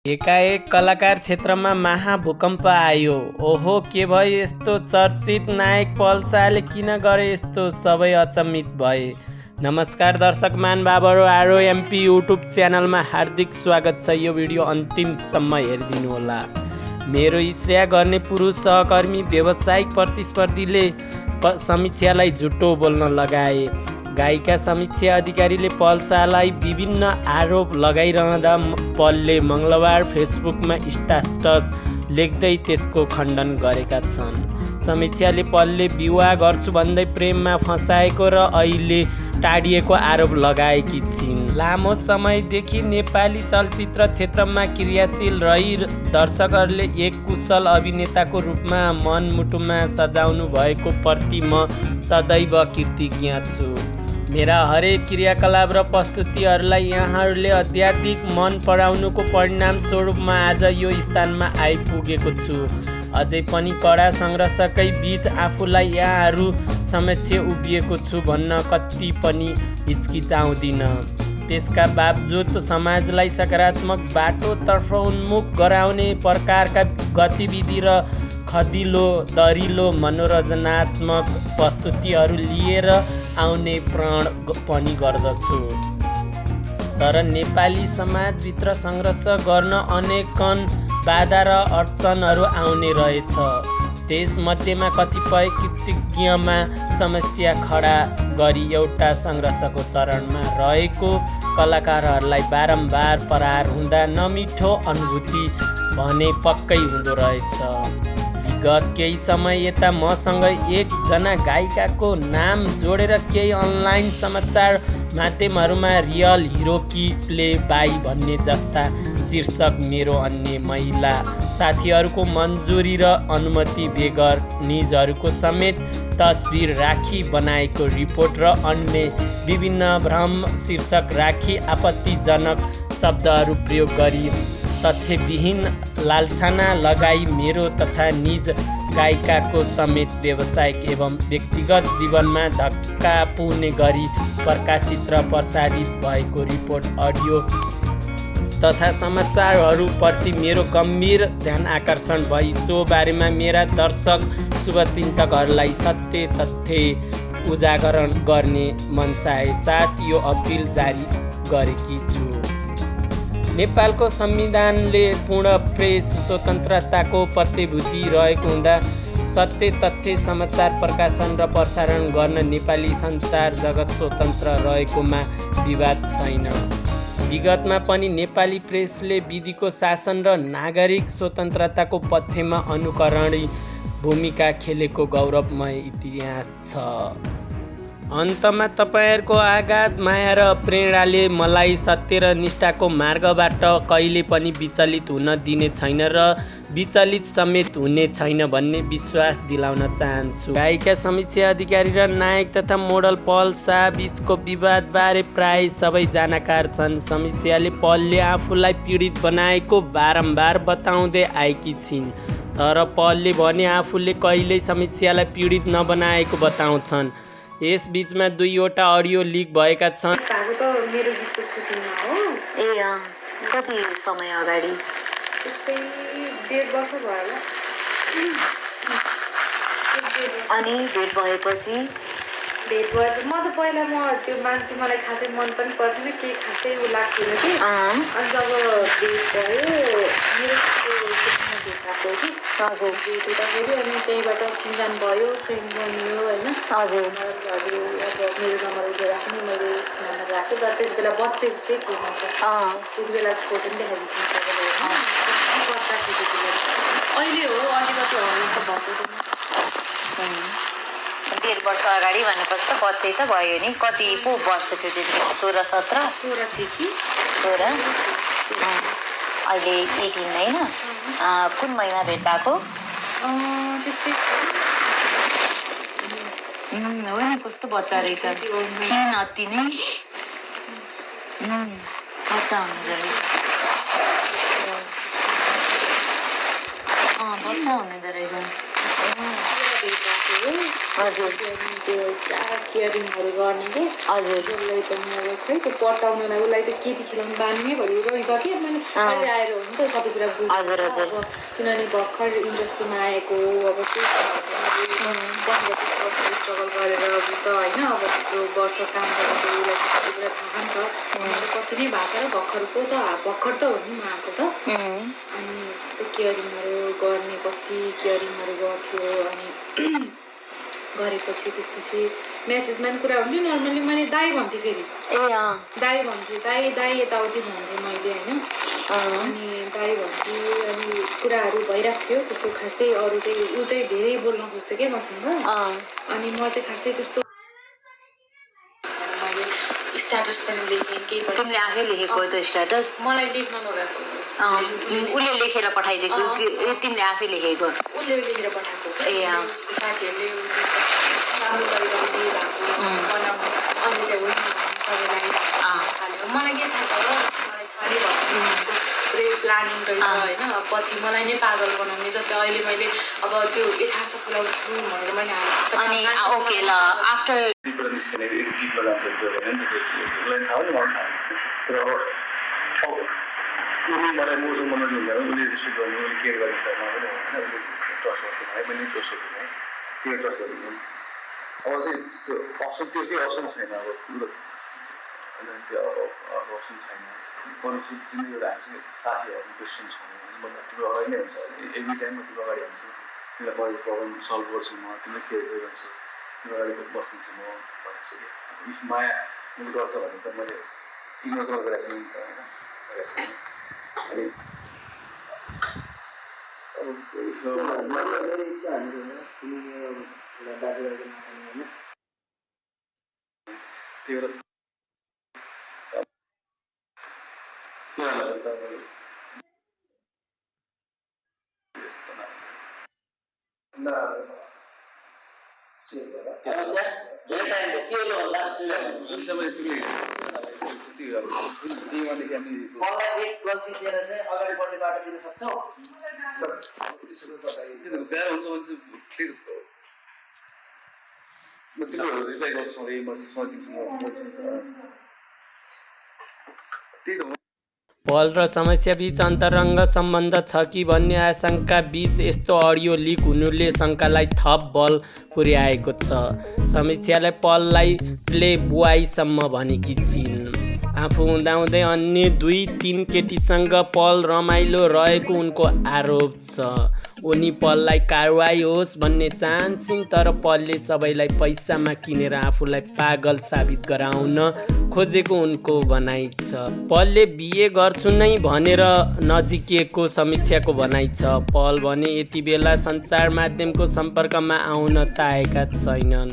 एकाएक कलाकार क्षेत्रमा महाभूकम्प आयो। ओहो, के भयो यस्तो? चर्चित नायक पल शाहले किन गरे यस्तो? सबै अचम्मित भए। नमस्कार दर्शक महानुभावहरू, आरो एमपी युट्युब च्यानलमा हार्दिक स्वागत छ। यो भिडियो अन्तिमसम्म हेरिदिनुहोला। मेरो ईर्ष्या गर्ने पुरुष सहकर्मी व्यावसायिक प्रतिस्पर्धीले समीक्षालाई झुटो बोल्न लगाए। गायिका समीक्षा अधिकारीले पल शाहलाई विभिन्न आरोप लगाइरहँदा पलले मङ्गलबार फेसबुकमा स्ट्याटस लेख्दै त्यसको खण्डन गरेका छन्। समीक्षाले पलले विवाह गर्छु भन्दै प्रेममा फसाएको र अहिले टाढिएको आरोप लगाएकी छिन्। लामो समयदेखि नेपाली चलचित्र क्षेत्रमा क्रियाशील रही दर्शकहरूले एक कुशल अभिनेताको रूपमा मनमुटुमा सजाउनु भएको प्रति म सदैव कृतज्ञ छु। मेरा हरेक क्रियाकलाप र प्रस्तुतिहरूलाई यहाँहरूले अत्याधिक मन पराउनुको परिणाम स्वरूप म आज यो स्थानमा आइपुगेको छु। अझै पनि कडा सङ्घर्षकै बीच आफूलाई यहाँहरू समक्ष उभिएको छु भन्न कति पनि हिचकिचाउँदिन। त्यसका बावजुद समाजलाई सकारात्मक बाटोतर्फ उन्मुख गराउने प्रकारका गतिविधि र खदिलो दरिलो मनोरञ्जनात्मक प्रस्तुतिहरू लिएर आउने प्रण पनि गर्दछु। तर नेपाली समाजभित्र सङ्घर्ष गर्न अनेकन बाधा र अडचनहरू आउने रहेछ। त्यसमध्येमा कतिपय कृतज्ञमा समस्या खडा गरी एउटा सङ्घर्षको चरणमा रहेको कलाकारहरूलाई बारम्बार परार हुँदा नमिठो अनुभूति भने पक्कै हुँदो रहेछ। विगत केही समय यता मसँग एकजना गायिकाको नाम जोडेर केही अनलाइन समाचार माध्यमहरूमा रियल हिरो कि प्ले बाई भन्ने जस्ता शीर्षक मेरो अन्य महिला साथीहरूको मन्जुरी र अनुमति बेगर निजहरूको समेत तस्बिर राखी बनाएको रिपोर्ट र अन्य विभिन्न भ्रम शीर्षक राखी आपत्तिजनक शब्दहरू प्रयोग गरी तथ्यविहीन लालछना लगाई मेरो तथा निज गायिकाको समेत व्यावसायिक एवं व्यक्तिगत जीवनमा धक्का पुग्ने गरी प्रकाशित र प्रसारित भएको रिपोर्ट अडियो तथा समाचारहरूप्रति मेरो गम्भीर ध्यान आकर्षण भई सो बारेमा मेरा दर्शक शुभचिन्तकहरूलाई सत्य तथ्य उजागर गर्ने मनसाय साथ यो अपिल जारी गरेकी छु। नेपालको संविधानले पूर्ण प्रेस स्वतन्त्रताको प्रतिभूति रहेको हुँदा सत्य तथ्य समाचार प्रकाशन र प्रसारण गर्न नेपाली सञ्चार जगत स्वतन्त्र रहेकोमा विवाद छैन। विगतमा पनि नेपाली प्रेसले विधिको शासन र नागरिक स्वतन्त्रताको पक्षमा अनुकरणीय भूमिका खेलेको गौरवमय इतिहास छ। अन्तमा तपाईँहरूको आगाध माया र प्रेरणाले मलाई सत्य र निष्ठाको मार्गबाट कहिले पनि विचलित हुन दिने छैन र विचलित समेत हुने छैन भन्ने विश्वास दिलाउन चाहन्छु। गायिका समीक्षा अधिकारी र नायक तथा मोडल पल शाह बीचको विवादबारे प्राय सबै जानकार छन्। समीक्षाले पलले आफूलाई पीडित बनाएको बारम्बार बताउँदै आएकी छिन्, तर पलले भने आफूले कहिल्यै समीक्षालाई पीडित नबनाएको बताउँछन्। यस बीचमा दुईवटा अडियो लिक भएका छन्। मेरो गीतको सुटिङमा हो। कति समय अगाडि? त्यस्तै 1.5 वर्ष भयो। अनि भेट भएपछि भेट भयो म त पहिला त्यो मान्छे मलाई खासै मन पनि पर्दैन, केही खासै उ लाग्थेन कि। अनि जब भेट भयो मेरो भेट भएको कि हजुर भेट हुँदाखेरि अनि त्यहीँबाट चिन्जान भयो, फ्रेन्ड बनियो होइन। हजुर अब मेरो नम्बर उयो राख्ने मैले नम्बर राखेँ। तर त्यति बेला बच्चे जस्तै थियो म त। त्यति बेला फोटो पनि देखाइदिन्छु अहिले हो अलिकति हल्का भएको 1.5 वर्ष अगाडि भनेपछि त बच्चै त भयो नि। कति पो वर्ष थियो त्यति? 16-17? 16 थियो कि 16। अहिले 18 होइन? कुन महिना भेट भएको? त्यस्तै हो नि, कस्तो बच्चा रहेछ। थिएन अति नै बच्चा हुनुहुँदो रहेछ। बच्चा हुनुहुँदो रहेछ। भेट भएको हो हजुर अनि त्यो पुरा केयरिङहरू गर्ने के हजुर उसलाई त म खै त्यो पटाउनलाई उसलाई त केटी खेलाउनु बानी भयो गइसकेँ मैले अहिले आएर हो नि त सबै कुरा बुझ्छु हजुर, हजुर। अब किनभने भर्खर इन्डस्ट्रीमा आएको अब के स्ट्रगल गरेर त होइन अब त्यत्रो वर्ष काम गरेको उसलाई त सबै कुरा थाहा नि त मलाई कति नै भएको छ र भर्खर त हो नि म आएको त अनि त्यस्तो केयरिङहरू गर्ने कति केयरिङहरू गर्थ्यो अनि गरेपछि त्यसपछि मेसेजमा पनि कुरा हुन्थ्यो नर्मली मैले दाई भन्थेँ फेरि दाई भन्थेँ दाई यताउति भन्थेँ मैले होइन अनि दाई भन्थेँ अनि कुराहरू भइरहेको थियो त्यस्तो खासै अरू चाहिँ ऊ चाहिँ धेरै बोल्न खोज्थ्यो क्या मसँग अनि म चाहिँ खासै त्यस्तो मैले स्ट्याटस पनि लेखेँ केही पनि तिमीले आफै लेखेको त्यो स्ट्याटस मलाई लेख्न लगाएको उसले लेखेर पठाइदिएको कि तिमीले आफै लेखेको उसले लेखेर पठाएको उसको साथीहरूले राम्रो तरिकाले दिइरहेको बनाउनु अहिले चाहिँ होइन सबैलाई थाल्यो मलाई के थाहा छ र मलाई थाहा नै भएको पुरै प्लानिङ रहेछ होइन पछि मलाई नै पागल बनाउने जस्तै अहिले मैले अब त्यो यथार्थ खुलाउँछु भनेर मैले अनि ओके ल आफ्टर निस्किने डिपमा जान्छ त्यो भने उसलाई थाहा नि मलाई तर अब उसले मलाई मसँग मनोज हुँदैन उसले रेस्पेक्ट गर्नु उसले केयर गर्ने हिसाबमा पनि होइन उसले ट्रस्ट गर्थेन है मैले ट्रस्ट गर्दैन है त्यो ट्रस्ट गर्दैन अब चाहिँ त्यो अप्सन त्यो चाहिँ अप्सन छैन अब होइन त्यो अब अप्सन छैन जिन्दगी एउटा हामी चाहिँ साथीहरू बेस्ट फ्रेन्ड छौँ तिम्रो अगाडि नै हुन्छ एभ्री टाइम म तिम्रो अगाडि हुन्छु तिमीलाई परेको प्रब्लम सल्भ गर्छु म तिमीलाई केयर गरिरहन्छु तिम्रो अगाडि बस्दिन्छु म भनेको छु कि इफ माया मैले गर्छ भने त मैले इग्नोर त गरेको छु नि त होइन गरेको छु अनि अब मेरो इच्छा हामीहरू तिमी अब एउटा दाजुभाइको नातामा होइन त्यो एउटा गल्ती दिएर चाहिँ अगाडि बढ्ने बाटो दिन सक्छौ प्यार हुन्छ भने चाहिँ तिम्रो रिप्लाई गर्छु सधैँ म दिन्छु त्यही त पल र समस्या बीच अन्तरङ्ग सम्बन्ध छ कि भन्ने आशंका बीच यस्तो अडियो लिक हुनुले शङ्कालाई थप बल पुर्याएको छ। समीक्षाले पललाई प्ले बुवाईसम्म भनेकी छिन्। आफू हुँदाहुँदै अन्य 2-3 केटीसँग पल रमाइलो रहेको उनको आरोप छ। उनी पललाई कारवाही होस् भन्ने चाहन्छन् तर पलले सबैलाई पैसामा किनेर आफूलाई पागल साबित गराउन खोजेको उनको भनाइ छ। पलले बिहे गर्छु नै भनेर नजिकिएको समीक्षाको भनाइ छ। पल भने यति बेला सञ्चार माध्यमको सम्पर्कमा आउन चाहेका छैनन्।